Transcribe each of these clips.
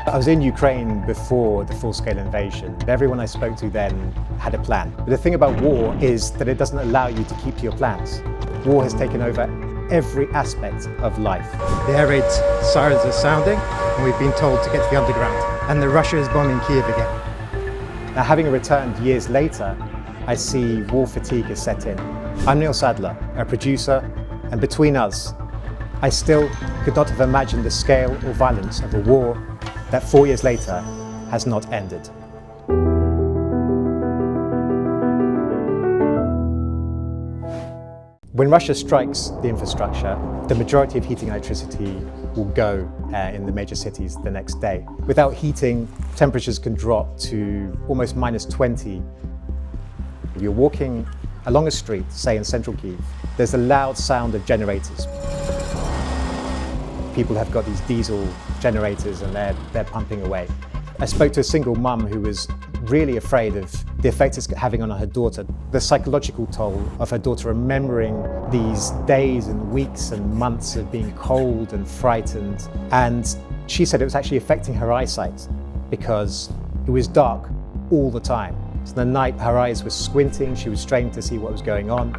I was in Ukraine before the full-scale invasion. Everyone I spoke to then had a plan. But the thing about war is that it doesn't allow you to keep to your plans. War has taken over every aspect of life. The air raid sirens are sounding, and we've been told to get to the underground. And Russia is bombing Kiev again. Now, having returned years later, I see war fatigue has set in. I'm Nils Adler, a producer, and between us, I still could not have imagined the scale or violence of a war that 4 years later has not ended. When Russia strikes the infrastructure, the majority of heating and electricity will go in the major cities the next day. Without heating, temperatures can drop to almost -20. You're walking along a street, say in central Kyiv, there's the loud sound of generators. People have got these diesel generators and they're pumping away. I spoke to a single mum who was really afraid of the effect it's having on her daughter, the psychological toll of her daughter remembering these days and weeks and months of being cold and frightened. And she said it was actually affecting her eyesight because it was dark all the time. So the night her eyes were squinting, she was straining to see what was going on.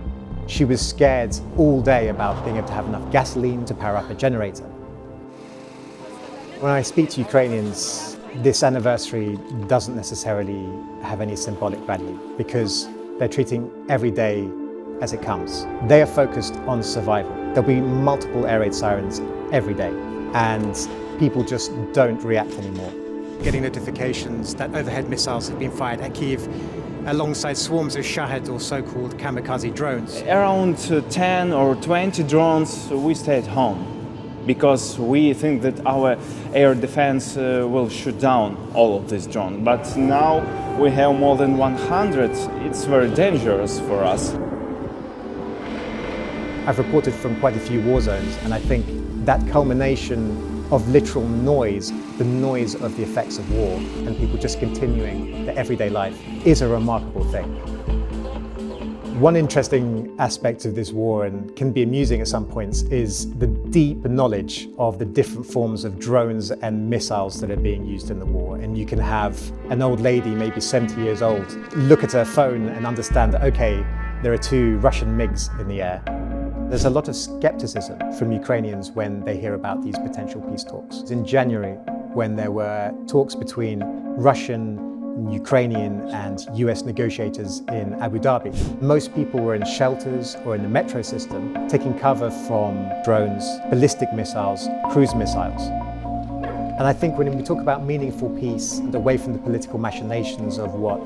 She was scared all day about being able to have enough gasoline to power up a generator. When I speak to Ukrainians, this anniversary doesn't necessarily have any symbolic value because they're treating every day as it comes. They are focused on survival. There'll be multiple air raid sirens every day and people just don't react anymore. Getting notifications that overhead missiles have been fired at Kyiv alongside swarms of Shahed or so-called kamikaze drones. Around 10 or 20 drones, we stay at home because we think that our air defense will shoot down all of these drones. But now we have more than 100. It's very dangerous for us. I've reported from quite a few war zones, and I think that culmination of literal noise, the noise of the effects of war, and people just continuing their everyday life is a remarkable thing. One interesting aspect of this war, and can be amusing at some points, is the deep knowledge of the different forms of drones and missiles that are being used in the war. And you can have an old lady, maybe 70 years old, look at her phone and understand that, okay, there are 2 Russian MiGs in the air. There's a lot of skepticism from Ukrainians when they hear about these potential peace talks. In January, when there were talks between Russian, Ukrainian and US negotiators in Abu Dhabi, most people were in shelters or in the metro system, taking cover from drones, ballistic missiles, cruise missiles. And I think when we talk about meaningful peace and away from the political machinations of what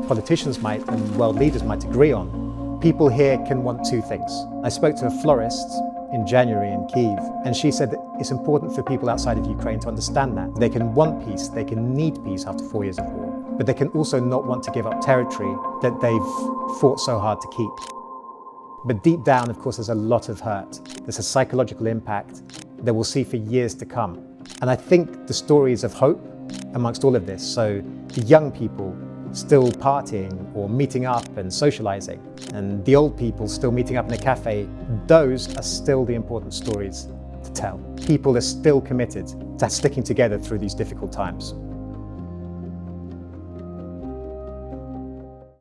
politicians might and world leaders might agree on, people here can want 2 things. I spoke to a florist in January in Kyiv, and she said that it's important for people outside of Ukraine to understand that. They can want peace, they can need peace after 4 years of war, but they can also not want to give up territory that they've fought so hard to keep. But deep down, of course, there's a lot of hurt. There's a psychological impact that we'll see for years to come. And I think the stories of hope amongst all of this, so the young people still partying or meeting up and socializing, and the old people still meeting up in a cafe, those are still the important stories to tell. People are still committed to sticking together through these difficult times.